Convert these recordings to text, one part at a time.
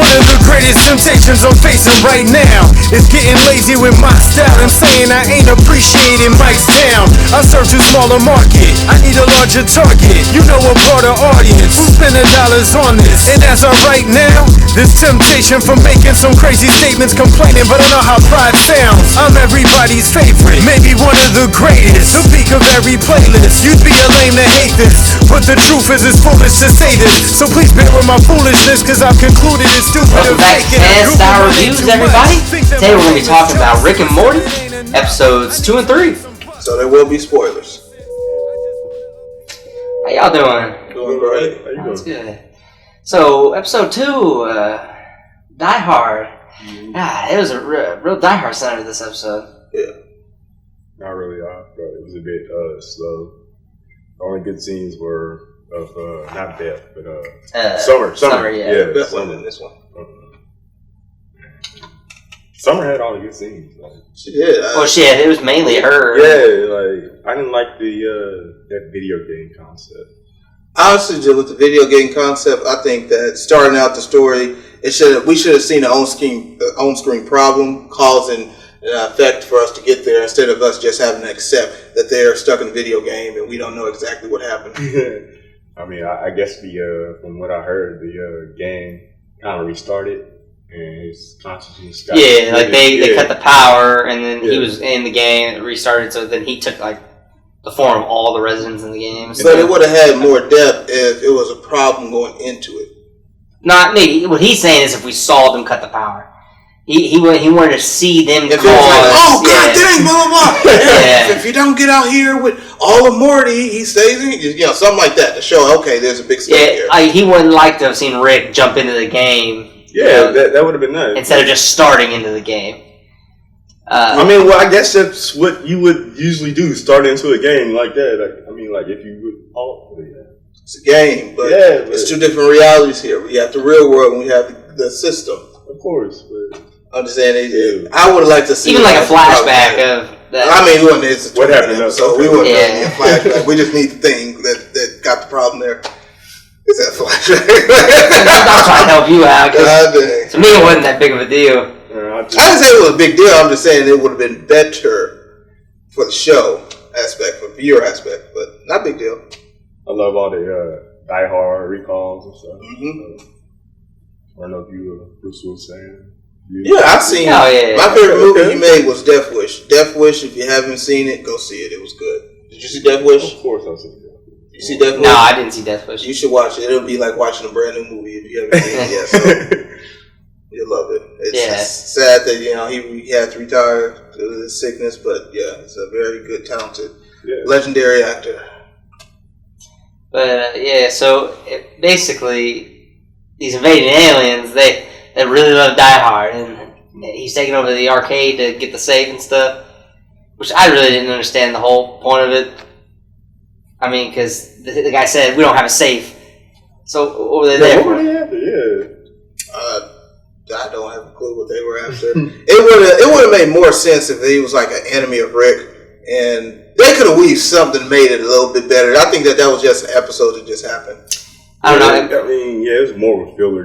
One of the greatest temptations I'm facing right now is getting lazy with my style and saying I ain't appreciating Mike's town. I search a smaller market, I need a larger target, you know, a broader audience who's spending dollars on this. And as of right now, this temptation for making some crazy statements, complaining, but I know how pride sounds. I'm everybody's favorite, maybe one of the greatest, the peak of every playlist. You'd be a lame to hate this, but the truth is it's foolish to say this. So please bear with my foolishness, cause I've concluded it's stupid. Welcome back to Fan Style Reviews, everybody. Today we're going to be talking about Rick and Morty, episodes 2 and 3. So there will be spoilers. How y'all doing? Doing great. How you doing? That's good. So, episode 2, Die Hard. God, it was a real Die Hard center this episode. Yeah. Not really. I thought it was a bit slow. The only good scenes were of not Beth, but Summer. Yeah. Beth wasn't in this one. Summer had all the good scenes. Like, She did. Well, shit, it was mainly her. yeah, like I didn't like the that video game concept. Honestly, with the video game concept, I think that starting out the story, we should have seen an on-screen problem causing an effect for us to get there, instead of us just having to accept that they're stuck in a video game and we don't know exactly what happened. I mean, I guess from what I heard, the game kind of restarted and his consciousness got they cut the power, and then he was in the game, it restarted, so then he took like the form of all the residents in the game. But it would have had more depth if it was a problem going into it. Not maybe. What he's saying is if we saw them cut the power. He wanted to see them if cause. Oh, god dang, blah, blah, blah. Yeah. If you don't get out here with all of Morty, he stays in, something like that to show, okay, there's a big stake here. He wouldn't like to have seen Rick jump into the game. Yeah, that would have been nice. Instead of just starting into the game. I mean, I guess that's what you would usually do, start into a game like that. Like, if you would... It's a game, but it's two different realities here. We have the real world and we have the system. Of course, but... I'm just saying, I would have liked to see... Even like a flashback of that. I mean, what happened? So we wouldn't really need a flashback. We just need the thing that got the problem there. It's that flashback. I'm trying to help you out. To me, it wasn't that big of a deal. I didn't say it was a big deal. I'm just saying it would have been better for the show aspect, for viewer aspect, but not a big deal. I love all the Die Hard recalls and stuff. Mm-hmm. I don't know if Bruce was saying. Yeah, I've seen. My favorite movie he made was Death Wish. Death Wish. If you haven't seen it, go see it. It was good. Did you see Death Wish? Of course, I've seen Death Wish. You see Death Wish? No, I didn't see Death Wish. You should watch it. It'll be like watching a brand new movie if you haven't seen it yet. So you'll love it. It's sad that he had to retire due to his sickness, but he's a very good, talented, legendary actor. But so basically, these invading aliens, they really love Die Hard, and he's taking over the arcade to get the safe and stuff, which I really didn't understand the whole point of it. I mean, because the guy said, we don't have a safe. So what were they there for? What were they after? I don't have a clue what they were after. It would have made more sense if he was like an enemy of Rick, and they could have weaved something, made it a little bit better. I think that was just an episode that just happened. I don't know. I mean, it was more of a filler,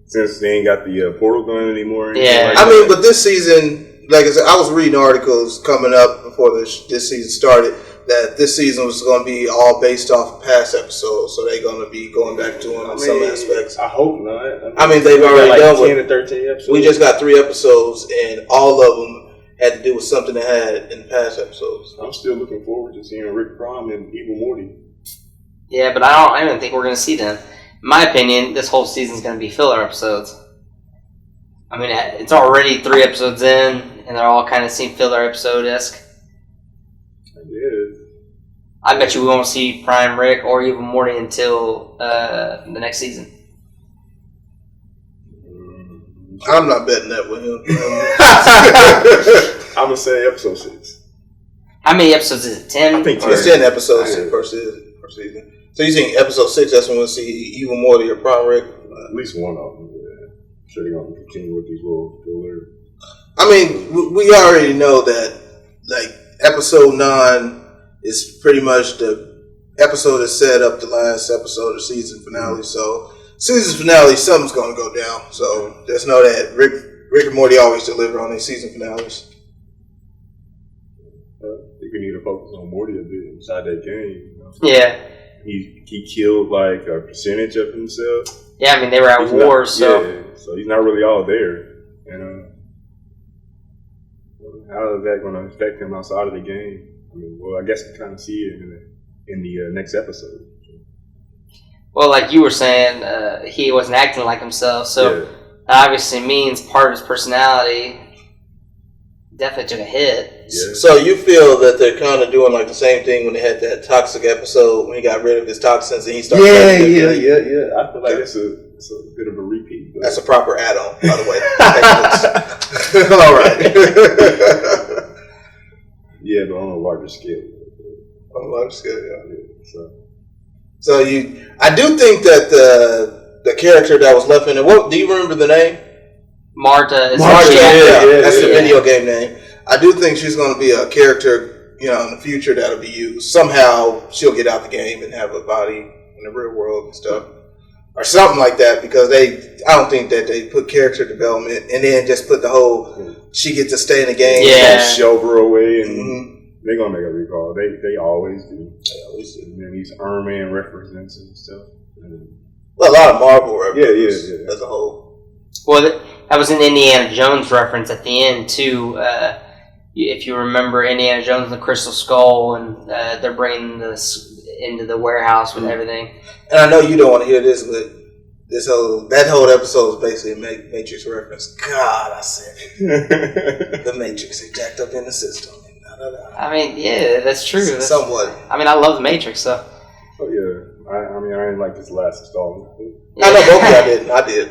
since they ain't got the portal gun anymore. Yeah. I mean, but this season, like I said, I was reading articles coming up before this season started that this season was going to be all based off of past episodes, so they're going to be going back to them in some aspects. I hope not. I mean, they've already done 10 to 13 episodes. We just got 3 episodes, and all of them had to do with something they had in the past episodes. I'm still looking forward to seeing Rick Prime and Evil Morty. Yeah, but I don't think we're going to see them. In my opinion, this whole season's going to be filler episodes. I mean, it's already 3 episodes in, and they're all kind of seem filler episode-esque. Yeah. I bet you we won't see Prime Rick or Evil Morty until the next season. I'm not betting that with him. I'm going to say episode 6. How many episodes is it? 10? I think it's 10 episodes per season. So you think episode 6, that's when we'll see Evil Morty or Prime Rick? At least one of them. Yeah. I'm sure they're going to continue with these little fillers. I mean, we already know that, like, episode 9 is pretty much the episode that set up the last episode of season finale. So season finale, something's going to go down. So just know that Rick and Morty always deliver on their season finales. I think we need to focus on Morty a bit inside that game. You know? Yeah. He killed like a percentage of himself. Yeah, I mean, they were at war, so. Yeah, so he's not really all there. And how is that going to affect him outside of the game? I mean, well, I guess we kind of see it in the next episode. Well, like you were saying, he wasn't acting like himself, so that obviously means part of his personality definitely took a hit. Yeah. So you feel that they're kind of doing like the same thing when they had that toxic episode when he got rid of his toxins and he started. Yeah. I feel like it's a bit of a repeat. But. That's a proper add-on, by the way. All right. Yeah, but on a larger scale. On a larger scale, yeah. So I do think that the character that was left in it. What do you remember the name? Marta. Yeah, that's the video game name. I do think she's going to be a character, in the future that'll be used. Somehow she'll get out the game and have a body in the real world and stuff, or something like that. Because I don't think that they put character development and then just put the whole she gets to stay in the game. Yeah, shove her away and they're gonna make a recall. They always do. And then these Iron Man references and stuff. Well, a lot of Marvel references yeah. as a whole. Well, that was an Indiana Jones reference at the end too. If you remember Indiana Jones and the Crystal Skull, and they're bringing this into the warehouse with everything. And I know you don't want to hear this, but that whole episode is basically a Matrix reference. God, I said it. The Matrix is jacked up in the system. I mean, yeah, that's true. Somewhat. I mean, I love the Matrix, so. Oh yeah, I mean, I didn't like this last installment. Yeah. I know both of y'all didn't. I did,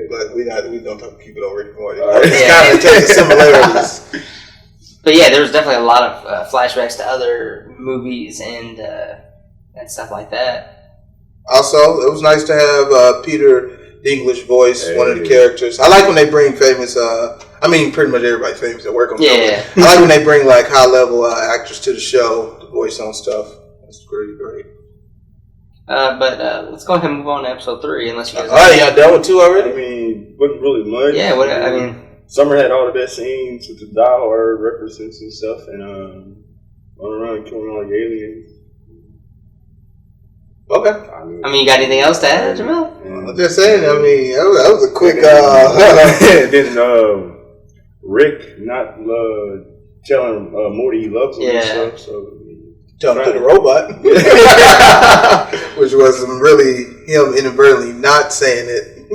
but we don't keep it over Rick and Morty. It's kind of takes the similarities. But yeah, there was definitely a lot of flashbacks to other movies and stuff like that. Also, it was nice to have Peter Dinklage voice one of the characters. I like when they bring famous. Pretty much everybody famous that work on film. I like when they bring like high level actors to the show to voice on stuff. That's great. But let's go ahead and move on to episode 3, unless you guys. All right, y'all done with 2 already? I mean, wasn't really much. Yeah, Summer had all the best scenes with the Die Hard references and stuff, and running around killing all the aliens. Okay. I mean, you got anything else to add, Jamil? I'm just saying. I mean, that was a quick. Then Rick not telling Morty he loves him and stuff. So tell him to the robot, which was really him inadvertently not saying it.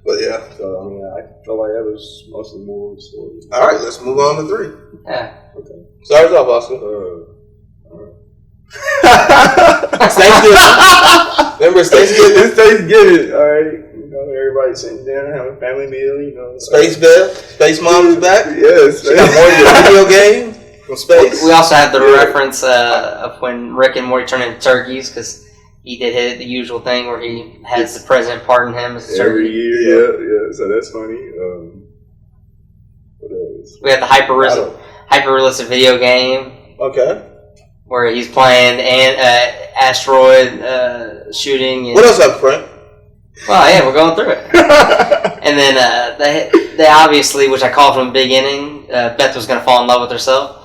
But yeah. So I mean, I felt like that was mostly more of the story. All right, let's move on to 3. Yeah. Okay. Start off, Oscar. It's Thanksgiving. Remember, it's Thanksgiving. It's Thanksgiving. All right. Everybody sitting down having a family meal. Space Beth, Space Mom is back. Yes. She got more video game from space. We also have the reference of when Rick and Morty turn into turkeys, because he did the usual thing where he has the president pardon him as a turkey. Every year, yeah. So that's funny. What else? We have the hyper-realistic video game. Okay. Where he's playing asteroid shooting. And, what else up, Frank? Well, yeah, we're going through it. And then they obviously, which I called from the beginning, Beth was going to fall in love with herself.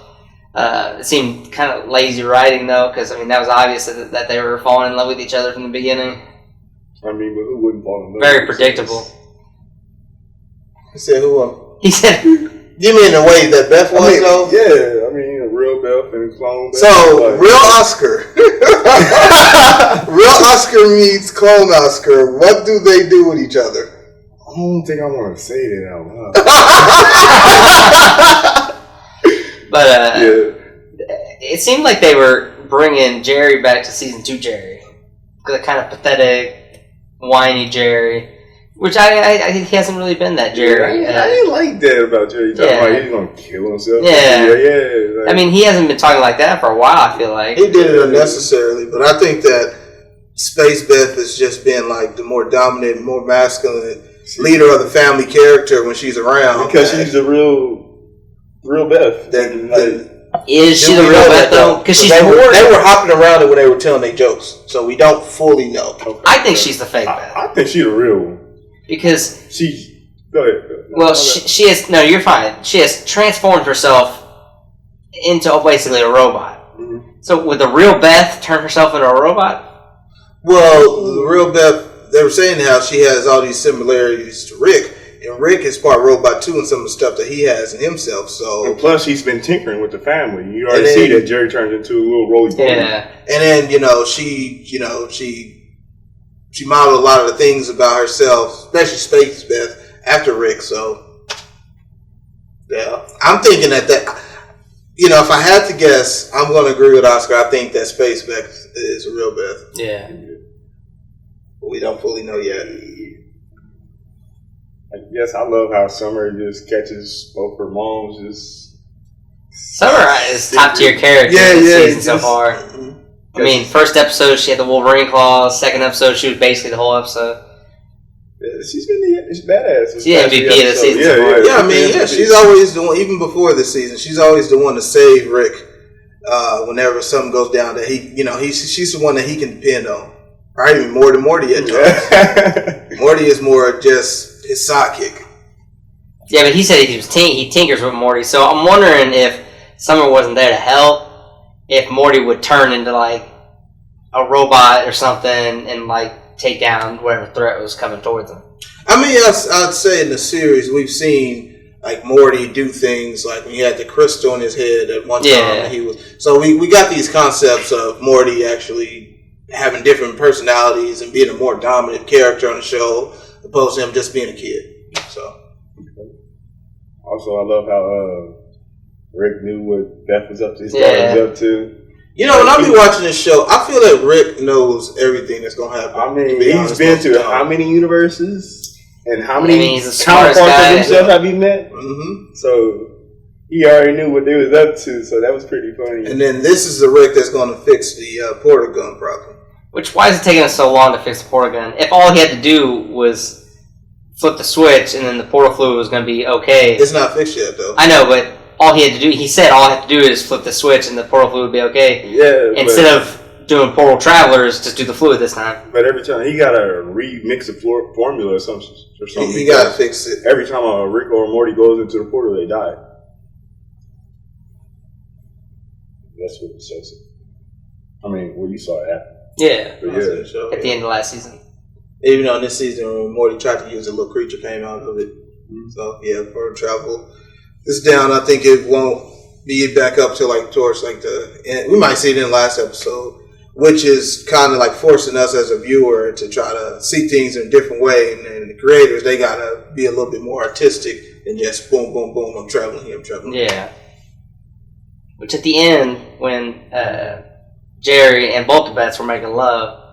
It seemed kind of lazy writing, though, because, that was obvious that they were falling in love with each other from the beginning. I mean, but who wouldn't fall in love? Very predictable. He said who? He said... You mean the way that Beth was, though? Yeah, a real Beth and a clone Beth. So, real Oscar. Real Oscar meets clone Oscar. What do they do with each other? I don't think I want to say that out loud. But it seemed like they were bringing Jerry back to season 2 Jerry. The kind of pathetic, whiny Jerry. Which I think he hasn't really been that Jerry. I didn't like that about Jerry. He's going to kill himself. Yeah. He hasn't been talking like that for a while, I feel like. He did it unnecessarily, but I think that Space Beth has just been like the more dominant, more masculine leader of the family character when she's around. Because she's the real Beth. Is she the real Beth though? Because they were hopping around it when they were telling their jokes, so we don't fully know. Okay. I think she's the fake Beth. I think she's the real one. Because she. Go ahead. Well, she has. No, you're fine. She has transformed herself into basically a robot. Mm-hmm. So would the real Beth turn herself into a robot? Well, the real Beth, they were saying how she has all these similarities to Rick. And Rick is part robot too, and some of the stuff that he has in himself. So, and plus, he's been tinkering with the family. You already see that Jerry turns into a little roly poly. Yeah. And then she modeled a lot of the things about herself, especially Space Beth, after Rick. So, yeah, I'm thinking that if I had to guess, I'm going to agree with Oscar. I think that Space Beth is a real Beth. Yeah. But we don't fully know yet. Yes, I love how Summer just catches both her moms. Summer is top tier character this season so far. I mean, first episode she had the Wolverine claws. Second episode she was basically the whole episode. Yeah, she's been badass. She's the MVP of the season. She's always the one. Even before this season, she's always the one to save Rick whenever something goes down. That she's the one that he can depend on. Or even more than Morty at times. Morty is more just his sidekick. Yeah, but he said he tinkers with Morty, so I'm wondering if Summer wasn't there to help, if Morty would turn into like a robot or something and like take down whatever threat was coming towards him. I mean, I'd say in the series we've seen like Morty do things like when he had the crystal in his head at one time. And he was we got these concepts of Morty actually having different personalities and being a more dominant character on the show, opposed to him just being a kid. So, also, I love how Rick knew what Beth was up to. His daughter was up to. When I be watching this show, I feel that Rick knows everything that's gonna happen. I mean, he's been to how many universes and how many counterparts of himself have he met? Mm-hmm. So he already knew what they was up to. So that was pretty funny. And then this is the Rick that's going to fix the portal gun problem. Why is it taking us so long to fix the portal gun? If all he had to do was flip the switch and then the portal fluid was going to be okay. It's not fixed yet, though. I know, but he said all I have to do is flip the switch and the portal fluid would be okay. Yeah. Instead of doing portal travelers, just do the fluid this time. But every time he got to remix the formula or something. He got to fix it. Every time a Rick or Morty goes into the portal, they die. That's what it says. I mean, you saw it happen. Yeah. At the end of last season. Even on this season, when Morty tried to use a little creature came out of it. Mm-hmm. So, portal travel is down. I think it won't be back up to towards the end. We might see it in the last episode, which is kind of like forcing us as a viewer to try to see things in a different way. And then the creators, they got to be a little bit more artistic than just boom, boom, boom, I'm traveling here, I'm traveling here. Yeah. Which at the end, when Jerry and both the Beths were making love,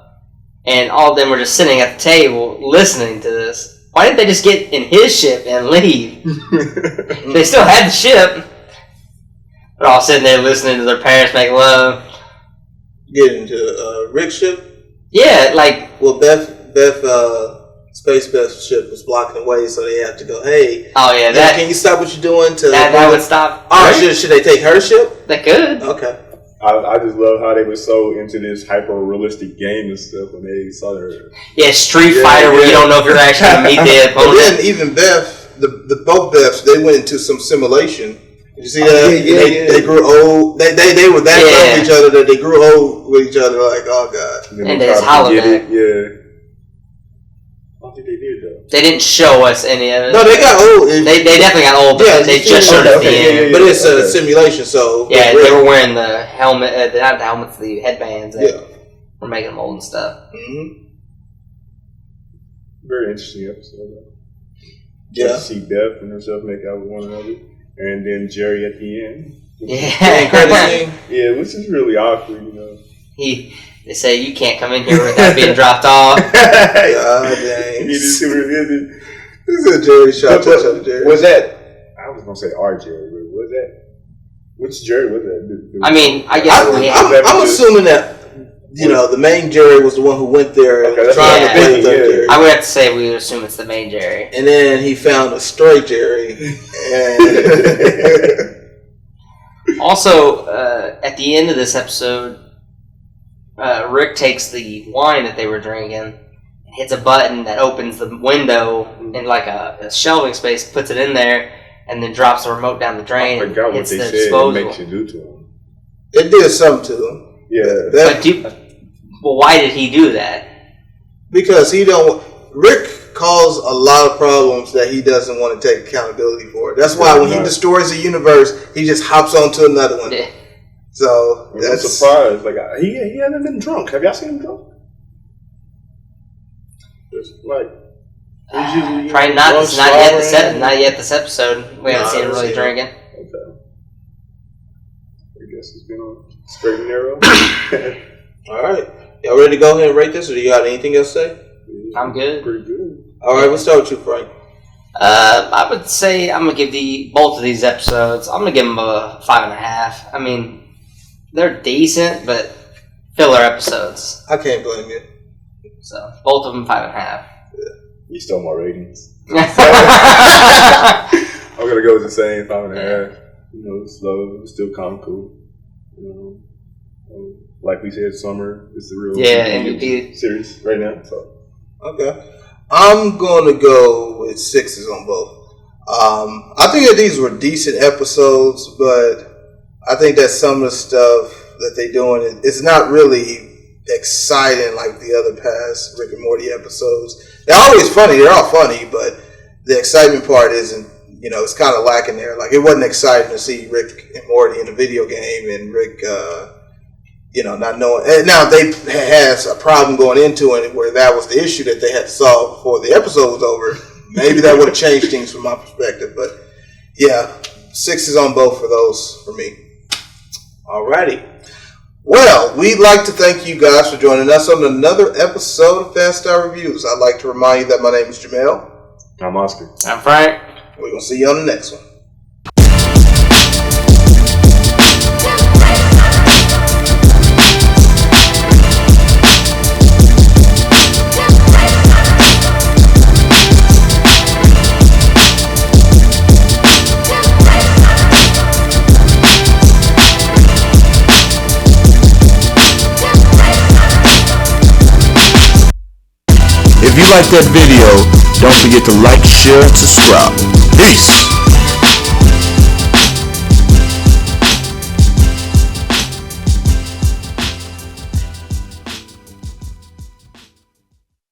and all of them were just sitting at the table listening to this, why didn't they just get in his ship and leave? They still had the ship. They're all sitting there listening to their parents make love. Get into Rick's ship? Yeah, Well, Space Beth's ship was blocking the way, so they had to go, hey. Oh, yeah. Can you stop what you're doing? That would stop. Oh, should they take her ship? They could. Okay. I just love how they were so into this hyper-realistic game and stuff when they saw their... Yeah, Street Fighter where you don't know if you're actually going to meet the opponent. But then even Beth, both Beths, they went into some simulation. Did you see that? They grew old. They were that close to each other that they grew old with each other. Like, oh, God. And it's holodeck. Yeah. I don't think they did, though. They didn't show us any of it. No, they got old. They definitely got old, but they just showed us the end. But it's a simulation, so... Yeah, they were wearing the helmet, not the helmets, the headbands that were making them old and stuff. Mm-hmm. Very interesting episode, though. Yeah. To see Beth and herself make out with one another. And then Jerry at the end. Yeah. Which is really awkward, They say you can't come in here without being dropped off. God dang. You just see what it is. This is a Jerry shot. Jerry. Was that? I was gonna say our Jerry, but was that? Which Jerry was that? I mean, I guess I'm assuming that the main Jerry was the one who went there trying to play with Jerry. I would have to say we would assume it's the main Jerry. And then he found a stray Jerry. And Also, at the end of this episode, Rick takes the wine that they were drinking, hits a button that opens the window in like a shelving space, puts it in there, and then drops the remote down the drain. I forgot and what hits they the said disposal. it makes you do to him. It did something to him. Yeah. Well, why did he do that? Because Rick caused a lot of problems that he doesn't want to take accountability for. That's why when he destroys the universe, he just hops onto another one. Yeah. So I'm surprised. Like he hasn't been drunk. Have y'all seen him drunk? Just like probably not. It's not yet. Not yet this episode. We haven't seen him really drinking. Okay. I guess he's been on straight and narrow. All right. Y'all ready to go ahead and rate this, or do you got anything else to say? Yeah, I'm good. Pretty good. All right, we'll start with you, Frank. I would say I'm gonna give both of these episodes. I'm gonna give them a 5.5. I mean, they're decent, but filler episodes. I can't blame you. So both of them 5.5. Yeah. You stole my ratings. I'm gonna go with the same 5.5. You know, slow, still kind of cool. You know, like we said, summer is the real MVP series right now. So okay, I'm going to go with 6s on both. I think that these were decent episodes, but I think that some of the stuff that they're doing, it's not really exciting like the other past Rick and Morty episodes. They're always funny. They're all funny, but the excitement part isn't, it's kind of lacking there. Like, it wasn't exciting to see Rick and Morty in a video game and Rick, not knowing. And now they has a problem going into it where that was the issue that they had to solve before the episode was over. Maybe that would have changed things from my perspective. But yeah, 6s on both for those for me. Alrighty. Well, we'd like to thank you guys for joining us on another episode of Fast Star Reviews. I'd like to remind you that my name is Jamel. I'm Oscar. I'm Frank. We're going to see you on the next one. If you like that video, don't forget to like, share, and subscribe.